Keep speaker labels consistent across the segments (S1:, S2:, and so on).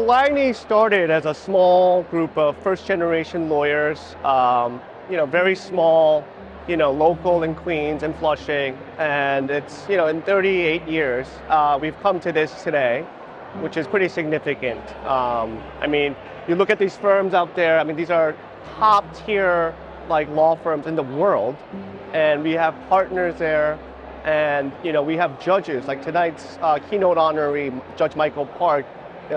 S1: Collagne started as a small group of first-generation lawyers, very small, local in Queens and Flushing, and it's, in 38 years, we've come to this today, which is pretty significant. You look at these firms out there, these are top-tier law firms in the world, and we have partners there, and we have judges, like tonight's keynote honoree, Judge Michael Park,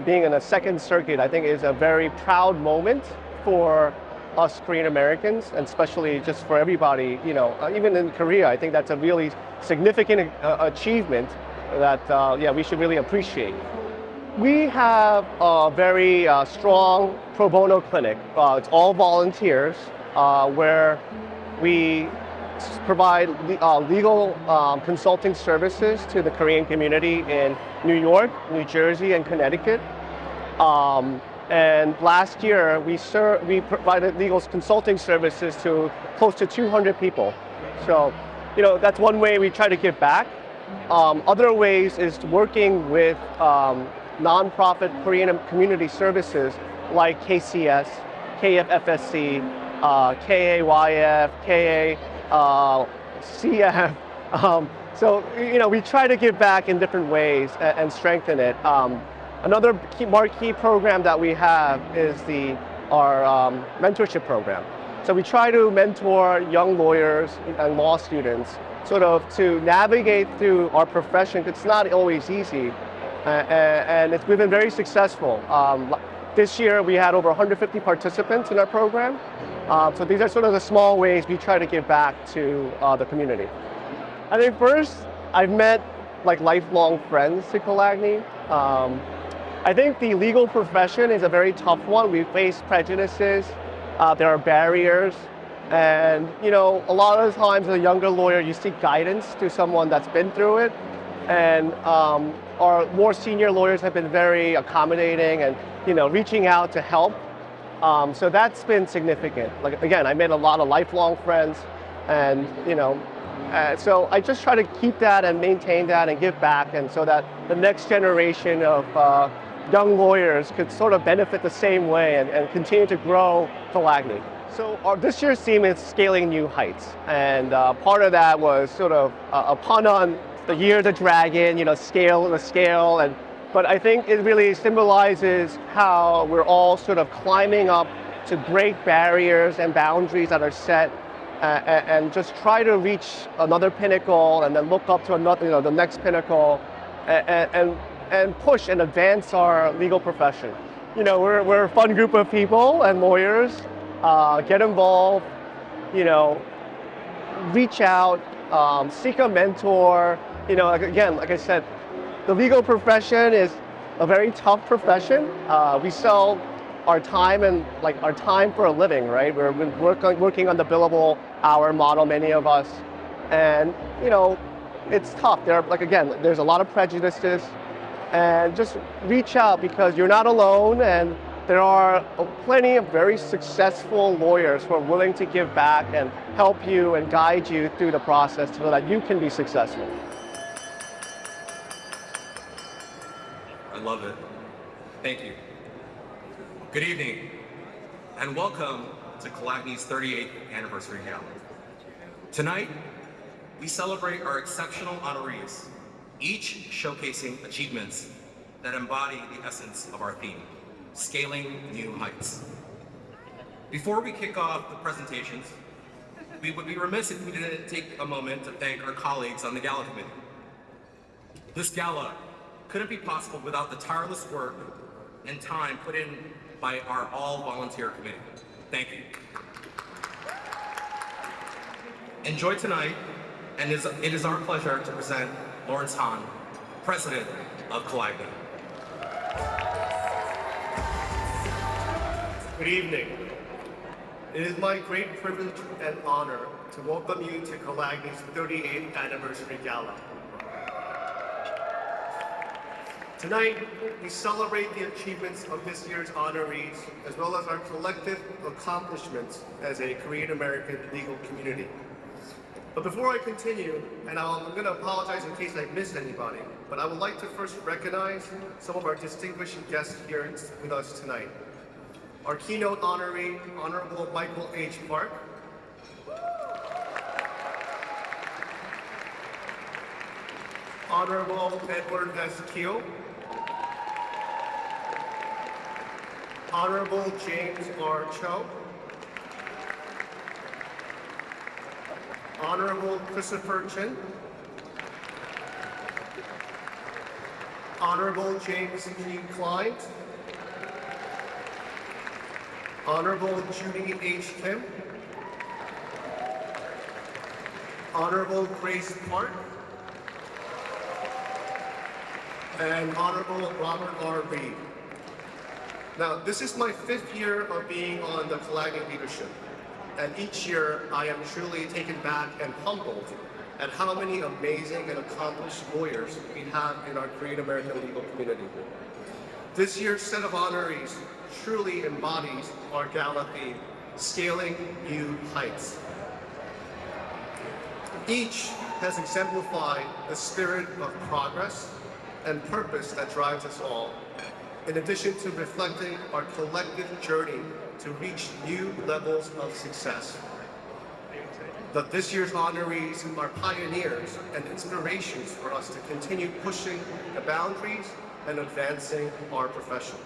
S1: being in the Second Circuit, I think is a very proud moment for us Korean Americans, and especially just for everybody, even in Korea, I think that's a really significant achievement that, we should really appreciate. We have a very strong pro bono clinic. It's all volunteers where we provide legal consulting services to the Korean community in New York, New Jersey, and Connecticut. And last year, we provided legal consulting services to close to 200 people. So, that's one way we try to give back. Other ways is working with nonprofit Korean community services like KCS, KFFSC, KAYF, CF. We try to give back in different ways and strengthen it. Another marquee program that we have is our mentorship program. So we try to mentor young lawyers and law students sort of to navigate through our profession. It's not always easy, and we've been very successful. This year we had over 150 participants in our program. So these are sort of the small ways we try to give back to the community. I think first, I've met lifelong friends to Collagne. I think the legal profession is a very tough one. We face prejudices, there are barriers, and a lot of the times as a younger lawyer, you seek guidance to someone that's been through it, and our more senior lawyers have been very accommodating and reaching out to help. So that's been significant. Again, I made a lot of lifelong friends, and so I just try to keep that and maintain that and give back, and so that the next generation of young lawyers could sort of benefit the same way and continue to grow Collagne. So this year's theme is scaling new heights, and part of that was sort of a pun on the year of the dragon, scale the scale, but I think it really symbolizes how we're all sort of climbing up to break barriers and boundaries that are set, and just try to reach another pinnacle and then look up to another, the next pinnacle, and push and advance our legal profession. We're a fun group of people and lawyers. Get involved, reach out, seek a mentor. Again, like I said, the legal profession is a very tough profession. We sell our time and our time for a living, right? We're working on the billable hour model, many of us, and it's tough. There's a lot of prejudices, and just reach out because you're not alone, and there are plenty of very successful lawyers who are willing to give back and help you and guide you through the process so that you can be successful.
S2: I love it. Thank you. Good evening, and welcome to Collagne's 38th anniversary gala. Tonight, we celebrate our exceptional honorees, each showcasing achievements that embody the essence of our theme, scaling new heights. Before we kick off the presentations, we would be remiss if we didn't take a moment to thank our colleagues on the gala committee. This gala couldn't be possible without the tireless work and time put in by our all-volunteer committee. Thank you. Enjoy tonight, and it is our pleasure to present Lawrence Han, President of Collagne.
S1: Good evening. It is my great privilege and honor to welcome you to Collagne's 38th anniversary gala. Tonight, we celebrate the achievements of this year's honorees, as well as our collective accomplishments as a Korean American legal community. But before I continue, and I'm going to apologize in case I missed anybody, but I would like to first recognize some of our distinguished guests here with us tonight. Our keynote honoree, Honorable Michael H. Park. Honorable Edward S. Keel. Honorable James R. Cho. Honorable Christopher Chin. Honorable James G. Klein. Honorable Judy H. Kim. Honorable Grace Park. And Honorable Robert R. Reed. Now, this is my 5th year of being on the Kalagny leadership. And each year, I am truly taken back and humbled at how many amazing and accomplished lawyers we have in our Korean American legal community. This year's set of honorees truly embodies our gala theme, Scaling New Heights. Each has exemplified the spirit of progress and purpose that drives us all, in addition to reflecting our collective journey to reach new levels of success. That this year's honorees are pioneers and inspirations for us to continue pushing the boundaries and advancing our profession.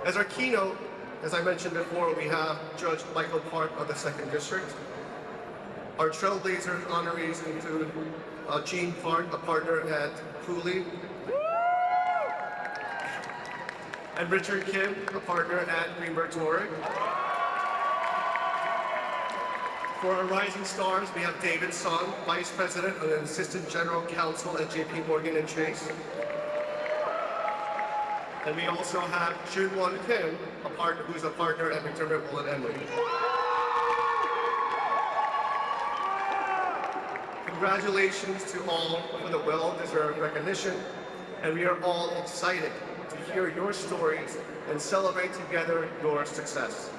S1: As our keynote, as I mentioned before, we have Judge Michael Park of the 2nd District. Our Trailblazers honorees include Gene Park, a partner at Cooley, and Richard Kim, a partner at Greenberg Torrey. For our rising stars, we have David Sung, Vice President and Assistant General Counsel at JP Morgan & Chase. And we also have Junwon Kim, who's a partner at McDermott, Will & Emery. Congratulations to all for the well-deserved recognition, and we are all excited to hear your stories and celebrate together your success.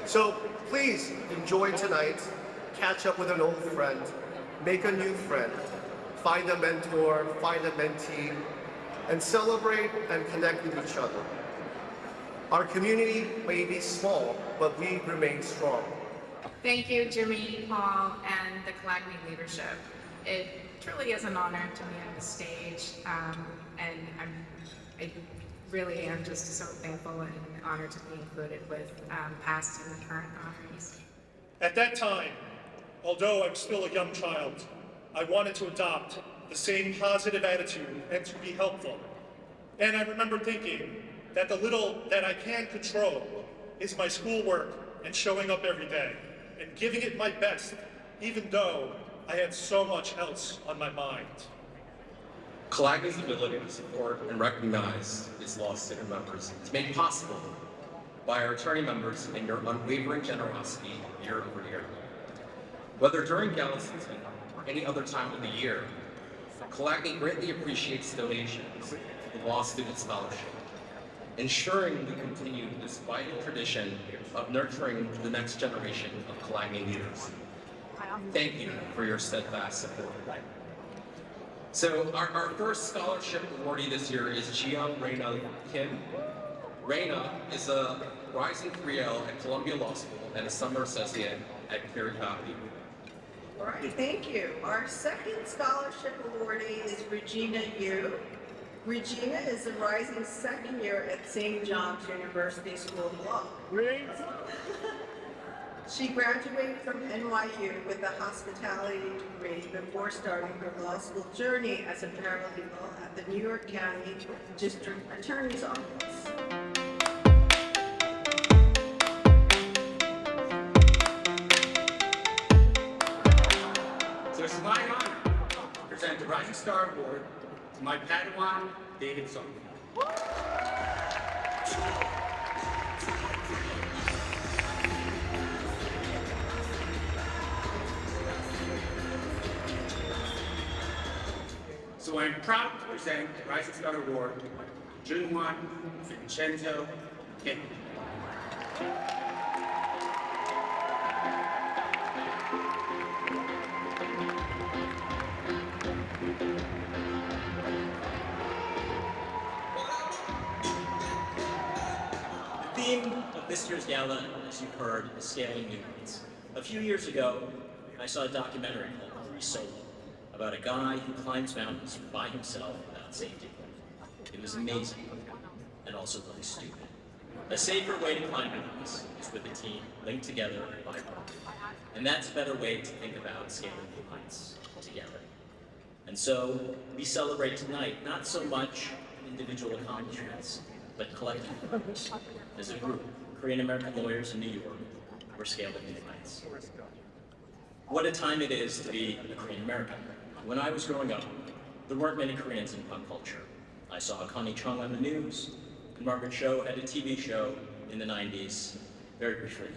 S1: So please enjoy tonight, catch up with an old friend, make a new friend, find a mentor, find a mentee, and celebrate and connect with each other. Our community may be small, but we remain strong.
S3: Thank you, Jimmy, Paul, and the Kalagny leadership. It truly is an honor to be on the stage, and I really am just so thankful and honored to be included with past and current honorees.
S4: At that time, although I'm still a young child, I wanted to adopt the same positive attitude and to be helpful. And I remember thinking that the little that I can control is my schoolwork and showing up every day and giving it my best, even though I had so much else on my mind.
S2: Kalagny's ability to support and recognize its law student members is made possible by our attorney members and your unwavering generosity year over year. Whether during gala season or any other time of the year, Kalagny greatly appreciates donations to the Law Student Scholarship, ensuring we continue this vital tradition of nurturing the next generation of Kalagny leaders. Thank you for your steadfast support. So our first scholarship awardee this year is Jiyoung Reina Kim. Reina is a rising 3L at Columbia Law School and a summer associate at Cleary County.
S5: All right, thank you. Our second scholarship awardee is Regina Yu. Regina is a rising 2nd year at St. John's University School of Law. Great. She graduated from NYU with a hospitality degree before starting her law school journey as a paralegal at the New York County District Attorney's Office.
S6: So it's my honor to present the Rising Star Award to my Padawan, David Sung. So I'm proud to present the Rising Star Award to Junwon Vincenzo Kim.
S7: theme of this year's gala, as you've heard, is scaling new heights. A few years ago, I saw a documentary called Free Solo about a guy who climbs mountains by himself without safety. It was amazing and also really stupid. A safer way to climb mountains is with a team linked together by work. And that's a better way to think about scaling new heights together. And so we celebrate tonight not so much individual accomplishments, but collective efforts. As a group, Korean American lawyers in New York, we're scaling new heights. What a time it is to be a Korean American. When I was growing up, there weren't many Koreans in pop culture. I saw Connie Chung on the news, and Margaret Cho had a TV show in the 90s, very briefly.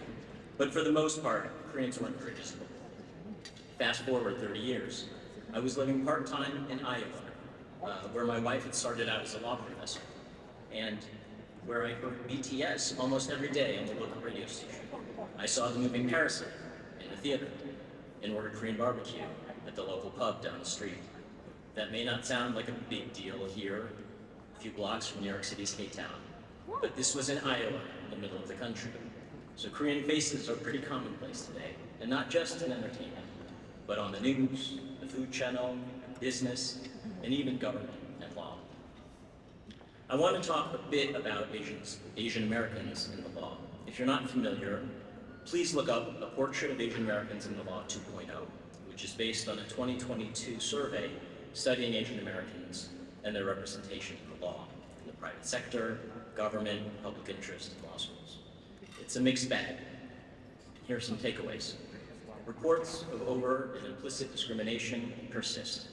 S7: But for the most part, Koreans weren't very visible. Fast forward 30 years, I was living part-time in Iowa, where my wife had started out as a law professor, and where I heard BTS almost every day on the local radio station. I saw the movie Parasite in the theater, and ordered Korean barbecue at the local pub down the street. That may not sound like a big deal here, a few blocks from New York City's K-Town, but this was in Iowa, in the middle of the country. So Korean faces are pretty commonplace today, and not just in entertainment, but on the news, the food channel, business, and even government and law. I want to talk a bit about Asian Americans in the law. If you're not familiar, please look up A Portrait of Asian Americans in the Law 2.0, which is based on a 2022 survey studying Asian Americans and their representation in the law, in the private sector, government, public interest, and law schools. It's a mixed bag. Here are some takeaways. Reports of overt and implicit discrimination persist,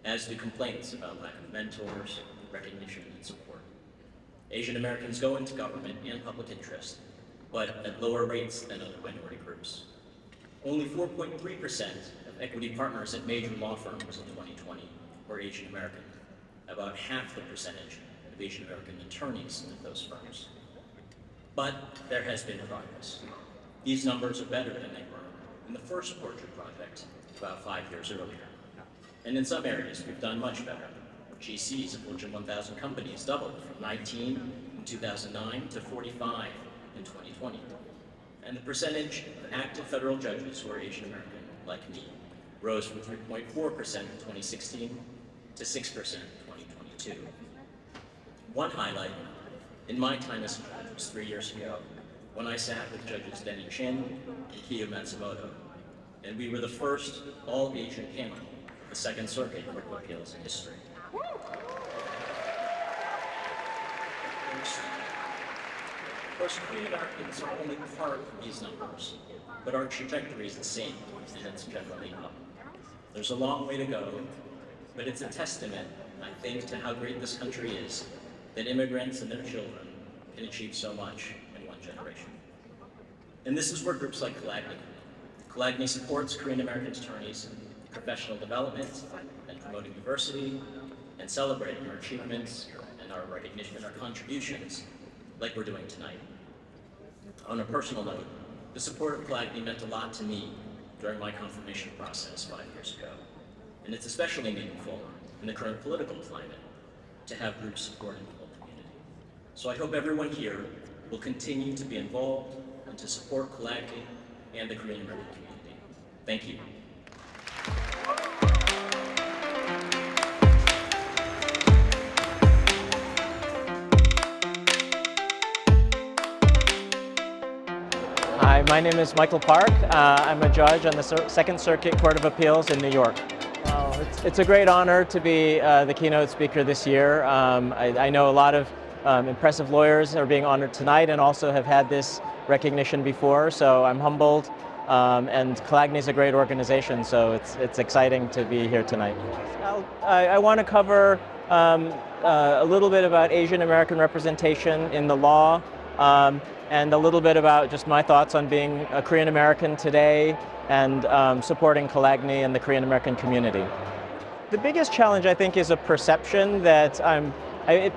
S7: as do complaints about lack of mentors, recognition, and support. Asian Americans go into government and public interest, but at lower rates than other minority groups. Only 4.3% of equity partners at major law firms in 2020 were Asian American, about half the percentage of Asian American attorneys at those firms. But there has been progress. These numbers are better than they were in the first Portrait project about 5 years earlier. And in some areas, we've done much better. GCs of Fortune 1000 companies doubled from 19 in 2009 to 45 in 2020. And the percentage of active federal judges who are Asian American, like me, rose from 3.4% in 2016 to 6% in 2022. One highlight in my time as a judge was 3 years ago, when I sat with Judges Denny Chin and Kiyo Matsumoto, and we were the first all-Asian panel of the Second Circuit Court of Appeals in history. Of course, Korean Americans are only part of these numbers, but our trajectory is the same, and it's generally up. There's a long way to go, but it's a testament, I think, to how great this country is, that immigrants and their children can achieve so much in one generation. And this is where groups like Kalagny. Kalagny supports Korean American attorneys in professional development and promoting diversity and celebrating our achievements and our recognition and our contributions like we're doing tonight. On a personal note, the support of Kalagny meant a lot to me during my confirmation process 5 years ago. And it's especially meaningful in the current political climate to have groups supporting the whole community. So I hope everyone here will continue to be involved and to support Kalagny and the Korean American community. Thank you.
S8: Hi, my name is Michael Park. I'm a judge on the Second Circuit Court of Appeals in New York. It's a great honor to be the keynote speaker this year. I know a lot of impressive lawyers are being honored tonight and also have had this recognition before, so I'm humbled. And Kalagny is a great organization, so it's exciting to be here tonight. I want to cover a little bit about Asian American representation in the law, and a little bit about just my thoughts on being a Korean American today and supporting Kalagny and the Korean American community. The biggest challenge, I think, is a perception that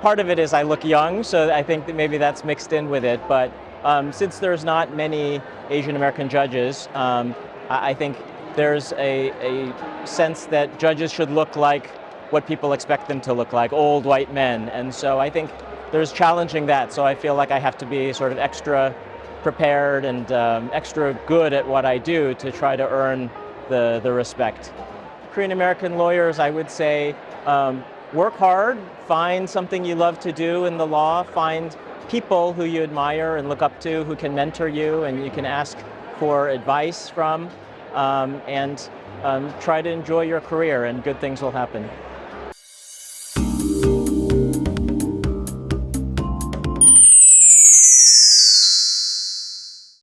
S8: part of it is I look young, so I think that maybe that's mixed in with it, but since there's not many Asian American judges, I think there's a sense that judges should look like what people expect them to look like, old white men. And so I think there's challenging that. So I feel like I have to be sort of extra prepared and extra good at what I do to try to earn the respect. Korean American lawyers, I would say, work hard, find something you love to do in the law, find people who you admire and look up to, who can mentor you and you can ask for advice from, and try to enjoy your career and good things will happen.